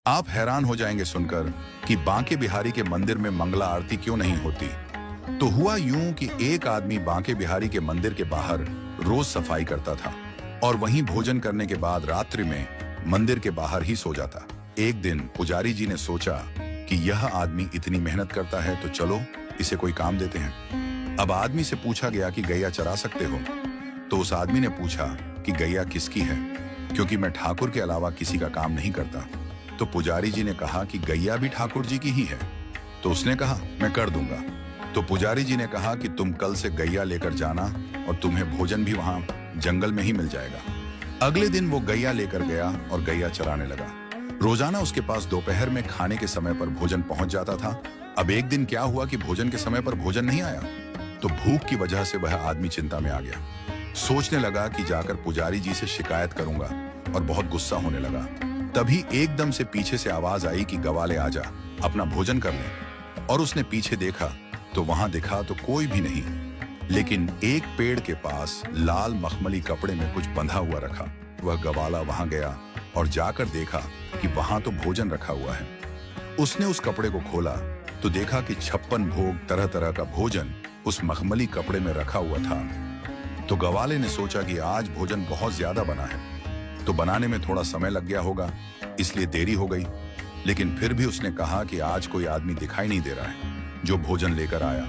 आप हैरान हो जाएंगे सुनकर कि बांके बिहारी के मंदिर में मंगला आरती क्यों नहीं होती। तो हुआ यूं कि एक आदमी बांके बिहारी के मंदिर के बाहर रोज सफाई करता था और वहीं भोजन करने के बाद रात्रि में मंदिर के बाहर ही सो जाता। एक दिन पुजारी जी ने सोचा कि यह आदमी इतनी मेहनत करता है तो चलो इसे कोई काम देते हैं। अब आदमी से पूछा गया कि गैया चरा सकते हो? तो उस आदमी ने पूछा कि गैया किसकी है, क्योंकि मैं ठाकुर के अलावा किसी का काम नहीं करता। तो पुजारी जी ने कहा कि गैया भी ठाकुर जी की ही है। तो उसने कहा मैं कर दूंगा। तो पुजारी जी ने कहा कि तुम कल से गैया लेकर जाना और तुम्हें भोजन भी वहां जंगल में ही मिल जाएगा। अगले दिन वो गैया लेकर गया और गैया चराने लगा। रोजाना उसके पास दोपहर में खाने के समय पर भोजन पहुंच जाता था। अब एक दिन क्या हुआ कि भोजन के समय पर भोजन नहीं आया, तो भूख की वजह से वह आदमी चिंता में आ गया। सोचने लगा कि जाकर पुजारी जी से शिकायत करूंगा और बहुत गुस्सा होने लगा। तभी एकदम से पीछे से आवाज आई कि गवाले आजा, अपना भोजन कर ले। और उसने पीछे देखा तो वहां दिखा तो कोई भी नहीं, लेकिन एक पेड़ के पास लाल मखमली कपड़े में कुछ बंधा हुआ रखा। वह गवाला वहां गया और जाकर देखा कि वहां तो भोजन रखा हुआ है। उसने उस कपड़े को खोला तो देखा कि 56 भोग तरह तरह का भोजन उस मखमली कपड़े में रखा हुआ था। तो गवाले ने सोचा कि आज भोजन बहुत ज्यादा बना है, तो बनाने में थोड़ा समय लग गया होगा, इसलिए देरी हो गई। लेकिन फिर भी उसने कहा कि आज कोई आदमी दिखाई नहीं दे रहा है जो भोजन लेकर आया,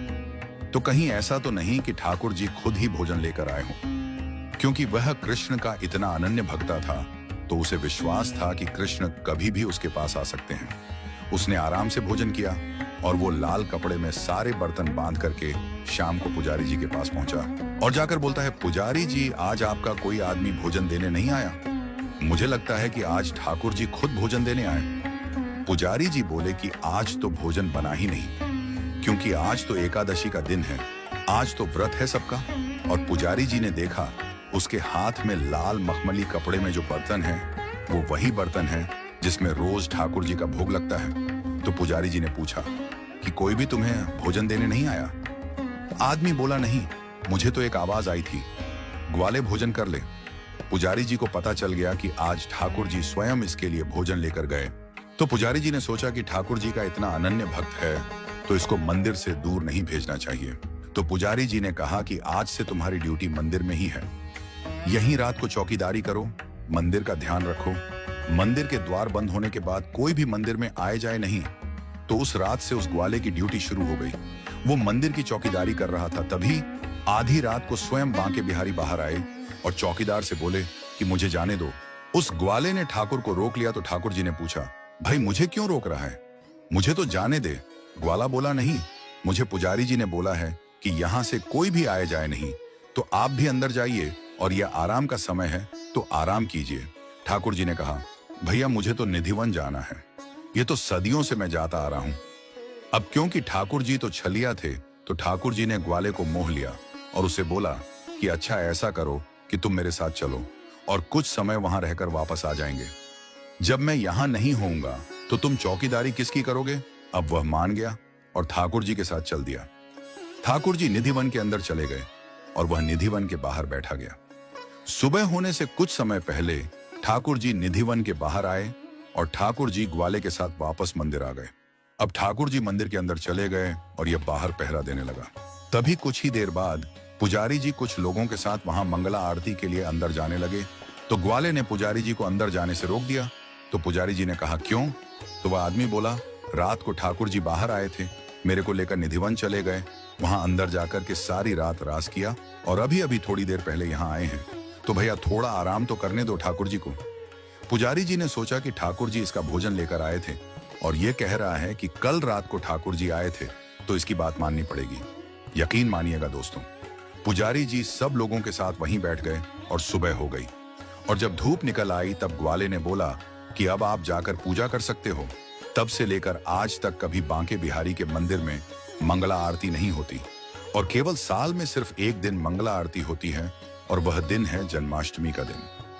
तो कहीं ऐसा तो नहीं कि ठाकुर जी खुद ही भोजन लेकर आए हों। क्योंकि वह कृष्ण का इतना अनन्य भक्ता था तो उसे विश्वास था कि कृष्ण कभी भी उसके पास आ सकते हैं। उसने आराम से भोजन किया और वो लाल कपड़े में सारे बर्तन बांध करके शाम को पुजारी जी के पास पहुंचा और जाकर बोलता है, पुजारी जी आज आपका कोई आदमी भोजन देने नहीं आया। मुझे लगता है कि आज ठाकुर जी खुद भोजन देने आए। पुजारी जी बोले कि आज तो भोजन बना ही नहीं, क्योंकि आज तो एकादशी का दिन है, आज तो व्रत है सबका। और पुजारी जी ने देखा उसके हाथ में लाल मखमली कपड़े में जो बर्तन है वो वही बर्तन है जिसमें रोज ठाकुर जी का भोग लगता है। तो पुजारी जी ने पूछा कि कोई भी तुम्हें भोजन देने नहीं आया? आदमी बोला नहीं, मुझे तो एक आवाज आई थी, ग्वाले भोजन कर ले। पुजारी जी को पता चल गया कि आज ठाकुर जी स्वयं इसके लिए भोजन लेकर गए। तो पुजारी जी ने सोचा कि ठाकुर जी का इतना अनन्य भक्त है तो इसको मंदिर से दूर नहीं भेजना चाहिए। तो पुजारी जी ने कहा कि आज से तुम्हारी ड्यूटी मंदिर में ही है, यहीं रात को चौकीदारी करो, मंदिर का ध्यान रखो। मंदिर के द्वार बंद होने के बाद कोई भी मंदिर में आए जाए नहीं। तो उस रात से उस ग्वाले की ड्यूटी शुरू हो गई। वो मंदिर की चौकीदारी कर रहा था, तभी आधी रात को स्वयं बांके बिहारी बाहर आए और चौकीदार से बोले कि मुझे जाने दो। उस ग्वाले ने ठाकुर को रोक लिया तो ठाकुर जी ने पूछा, भाई मुझे क्यों रोक रहा है, मुझे तो जाने दे। ग्वाला बोला नहीं, मुझे पुजारी जी ने बोला है कि यहाँ से कोई भी आए जाए नहीं, तो आप भी अंदर जाइए और यह आराम का समय है तो आराम कीजिए। ठाकुर जी ने कहा, भैया मुझे तो निधिवन जाना है, ये तो सदियों से मैं जाता आ रहा हूं। अब क्योंकि ठाकुर जी तो छलिया थे तो ठाकुर जी ने ग्वाले को मोह लिया और उसे बोला कि अच्छा ऐसा करो कि तुम मेरे साथ चलो और कुछ समय वहां रहकर वापस आ जाएंगे। जब मैं यहां नहीं होऊंगा तो तुम चौकीदारी किसकी करोगे? अब वह मान गया और ठाकुर जी के साथ चल दिया। ठाकुर जी निधिवन के अंदर चले गए और वह निधिवन के बाहर बैठा गया। सुबह होने से कुछ समय पहले ठाकुर जी निधिवन के बाहर आए और ठाकुर जी ग्वाले के साथ वापस मंदिर आ गए। अब ठाकुर जी मंदिर के अंदर चले गए और यह बाहर पहरा देने लगा। तभी कुछ ही देर बाद पुजारी जी कुछ लोगों के साथ वहां मंगला आरती के लिए अंदर जाने लगे। तो ग्वाले ने पुजारी जी को अंदर जाने से रोक दिया। तो पुजारी जी ने कहा क्यों? तो वह आदमी बोला, रात को ठाकुर जी बाहर आए थे, मेरे को लेकर निधिवन चले गए, वहां अंदर जाकर के सारी रात रास किया और अभी अभी थोड़ी देर पहले यहाँ आए हैं, तो भैया थोड़ा आराम तो करने दो ठाकुर जी को। पुजारी जी ने सोचा कि ठाकुर जी इसका भोजन लेकर आए थे और ये कह रहा है कि कल रात को ठाकुर जी आए थे, तो इसकी बात माननी पड़ेगी। यकीन मानिएगा दोस्तों, पुजारी जी सब लोगों के साथ वहीं बैठ गए और सुबह हो गई। और जब धूप निकल आई तब ग्वाले ने बोला कि अब आप जाकर पूजा कर सकते हो। तब से लेकर आज तक कभी बांके बिहारी के मंदिर में मंगला आरती नहीं होती और केवल साल में सिर्फ एक दिन मंगला आरती होती है और वह दिन है जन्माष्टमी का दिन।